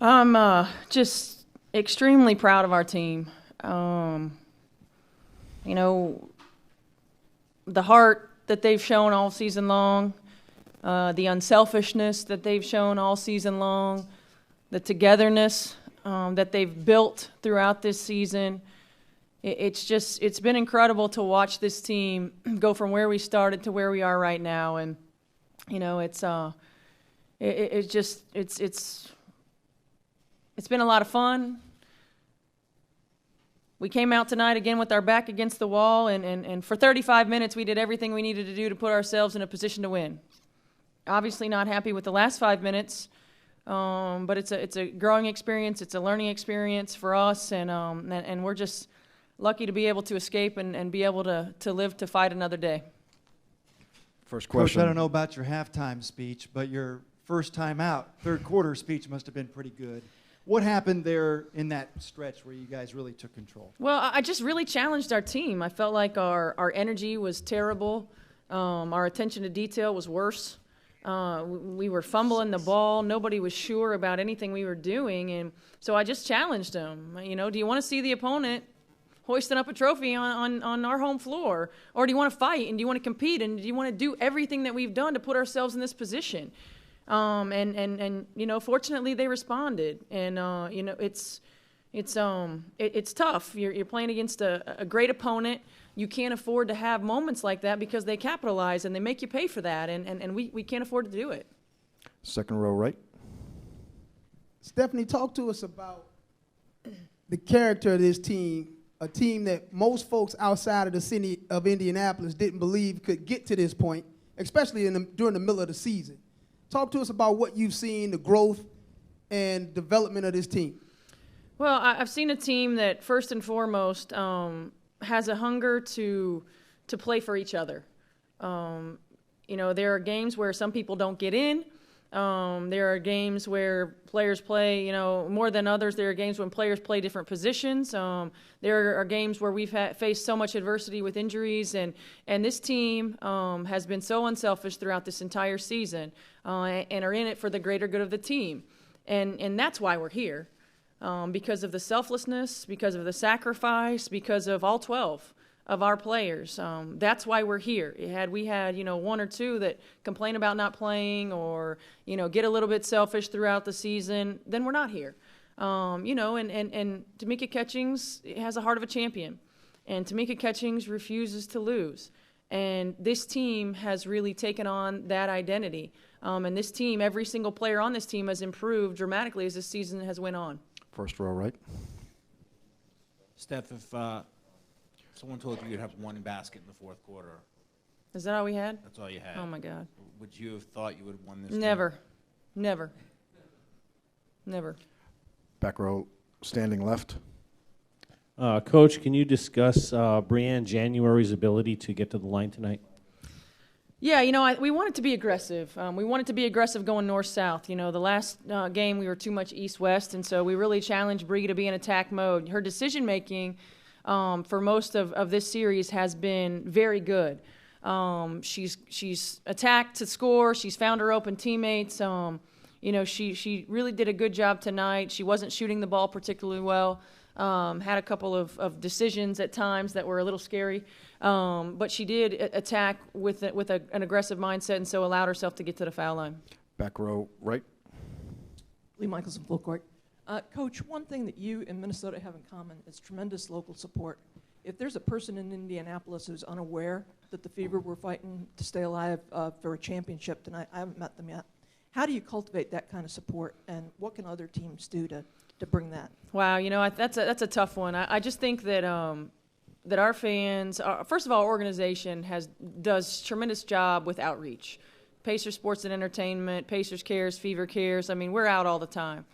I'm just extremely proud of our team. You know, the heart that they've shown all season long, the unselfishness that they've shown all season long, the togetherness that they've built throughout this season. It's been incredible to watch this team go from where we started to where we are right now. And, you know, it's been a lot of fun. We came out tonight again with our back against the wall, and for 35 minutes we did everything we needed to do to put ourselves in a position to win. Obviously not happy with the last 5 minutes, but it's a growing experience, it's a learning experience for us, and we're just lucky to be able to escape and be able to live to fight another day. First question. Coach, I don't know about your halftime speech, but your first time out, third quarter speech must have been pretty good. What happened there in that stretch where you guys really took control? Well, I just really challenged our team. I felt like our energy was terrible. Our attention to detail was worse. We were fumbling the ball. Nobody was sure about anything we were doing. And so I just challenged them. You know, do you want to see the opponent hoisting up a trophy on our home floor? Or do you want to fight and do you want to compete and do you want to do everything that we've done to put ourselves in this position? And you know, fortunately they responded, and you know, it's tough. You're playing against a great opponent. You can't afford to have moments like that because they capitalize and they make you pay for that, and we can't afford to do it. Second row right. Stephanie, talk to us about the character of this team, a team that most folks outside of the city of Indianapolis didn't believe could get to this point, especially during the middle of the season. Talk to us about what you've seen, the growth and development of this team. Well, I've seen a team that first and foremost has a hunger to play for each other. You know, there are games where some people don't get in. There are games where players play, you know, more than others. There are games when players play different positions. There are games where we've faced so much adversity with injuries, and this team has been so unselfish throughout this entire season and are in it for the greater good of the team. And that's why we're here, because of the selflessness, because of the sacrifice, because of all 12 of our players. That's why we're here. We had, you know, one or two that complain about not playing or, you know, get a little bit selfish throughout the season, then we're not here. You know, and Tamika Catchings has a heart of a champion, and Tamika Catchings refuses to lose. And this team has really taken on that identity. And this team, every single player on this team has improved dramatically as this season has went on. First row right. Steph, if someone told you you'd have one basket in the fourth quarter. Is that all we had? That's all you had. Oh, my God. Would you have thought you would have won this Never. game? Never. Never. Back row standing left. Coach, can you discuss Brianne January's ability to get to the line tonight? Yeah, you know, we wanted to be aggressive. We wanted to be aggressive going north-south. You know, the last game we were too much east-west, and so we really challenged Bria to be in attack mode. Her decision-making for most of this series has been very good. She's attacked to score. She's found her open teammates. You know, she really did a good job tonight. She wasn't shooting the ball particularly well. Had a couple of decisions at times that were a little scary. But she did attack with an aggressive mindset, and so allowed herself to get to the foul line. Back row right. Lee Michelson, full court. Coach, one thing that you and Minnesota have in common is tremendous local support. If there's a person in Indianapolis who's unaware that the Fever were fighting to stay alive for a championship tonight, I haven't met them yet. How do you cultivate that kind of support, and what can other teams do to bring that? Wow, you know, that's a tough one. I just think that that our fans, first of all, our organization does tremendous job with outreach. Pacers Sports and Entertainment, Pacers Cares, Fever Cares. I mean, we're out all the time,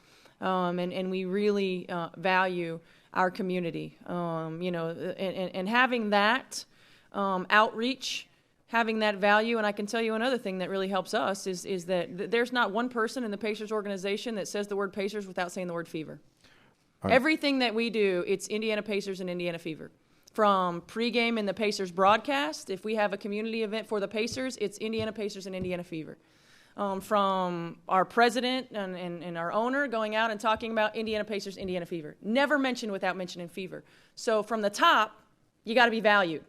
and we really value our community. You know, and having that outreach, having that value. And I can tell you another thing that really helps us is that there's not one person in the Pacers organization that says the word Pacers without saying the word Fever. Right. Everything that we do, it's Indiana Pacers and Indiana Fever. From pregame in the Pacers broadcast, if we have a community event for the Pacers, it's Indiana Pacers and Indiana Fever. from our president and our owner going out and talking about Indiana Pacers, Indiana Fever. Never mentioned without mentioning Fever. So from the top, you got to be valued.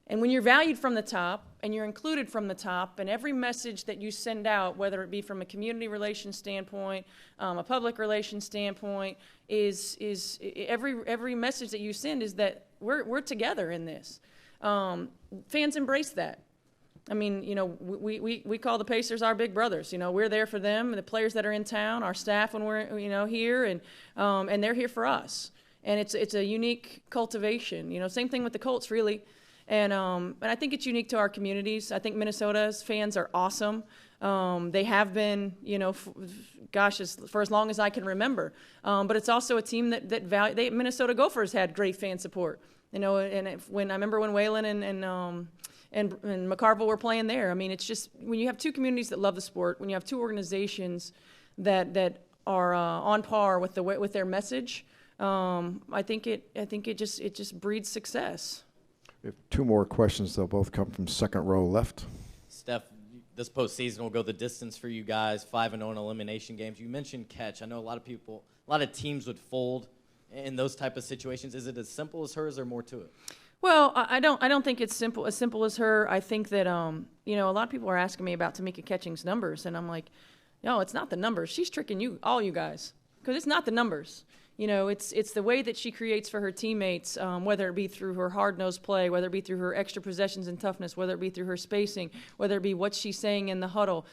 And when you're valued from the top and you're included from the top, and every message that you send out, whether it be from a community relations standpoint, a public relations standpoint, is every message that you send is that we're together in this. Fans embrace that. I mean, you know, we call the Pacers our big brothers. You know, we're there for them, the players that are in town, our staff when we're, you know, here, and they're here for us. And it's a unique cultivation. You know, same thing with the Colts, really. And I think it's unique to our communities. I think Minnesota's fans are awesome. They have been, you know, for as long as I can remember. But it's also a team that Minnesota Gophers had great fan support. You know, and when I remember when Whalen and McCarville were playing there. I mean, it's just when you have two communities that love the sport, when you have two organizations that are on par with their message, I think it just breeds success. We have two more questions. They'll both come from second row left. Steph, this postseason will go the distance for you guys, 5-0 in elimination games. You mentioned catch. I know a lot of teams would fold in those type of situations. Is it as simple as her, or is there more to it? Well, I don't think it's as simple as her. I think that you know, a lot of people are asking me about Tamika Catchings' numbers, and I'm like, no, it's not the numbers. She's tricking all you guys, because it's not the numbers. You know, it's the way that she creates for her teammates, whether it be through her hard-nosed play, whether it be through her extra possessions and toughness, whether it be through her spacing, whether it be what she's saying in the huddle,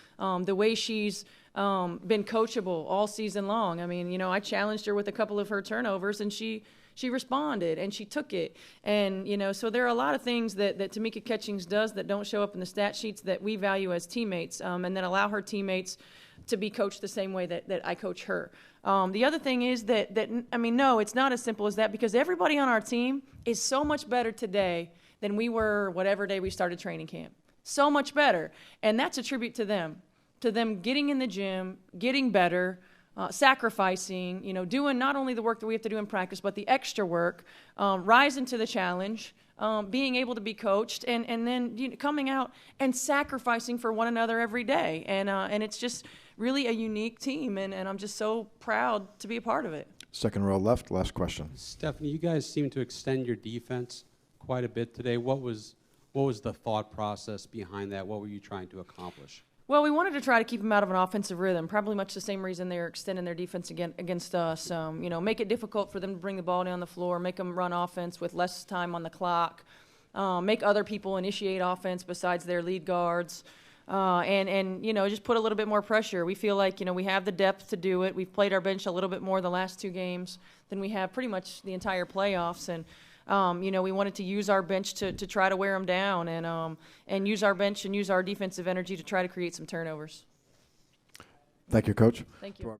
the way she's been coachable all season long. I mean, you know, I challenged her with a couple of her turnovers, and she responded, and she took it. And, you know, so there are a lot of things that Tamika Catchings does that don't show up in the stat sheets that we value as teammates, and that allow her teammates to be coached the same way that I coach her. The other thing is that I mean, no, it's not as simple as that, because everybody on our team is so much better today than we were whatever day we started training camp. So much better. And that's a tribute to them getting in the gym, getting better, sacrificing, you know, doing not only the work that we have to do in practice, but the extra work, rising to the challenge, being able to be coached, and then, you know, coming out and sacrificing for one another every day. And it's just really a unique team, and I'm just so proud to be a part of it. Second row left, last question. Stephanie, you guys seem to extend your defense quite a bit today. What was the thought process behind that? What were you trying to accomplish? Well, we wanted to try to keep them out of an offensive rhythm, probably much the same reason they're extending their defense against us. You know, make it difficult for them to bring the ball down the floor, make them run offense with less time on the clock, make other people initiate offense besides their lead guards, and you know, just put a little bit more pressure. We feel like, you know, we have the depth to do it. We've played our bench a little bit more the last two games than we have pretty much the entire playoffs, and you know, we wanted to use our bench to try to wear them down, and use our bench and use our defensive energy to try to create some turnovers. Thank you, Coach. Thank you.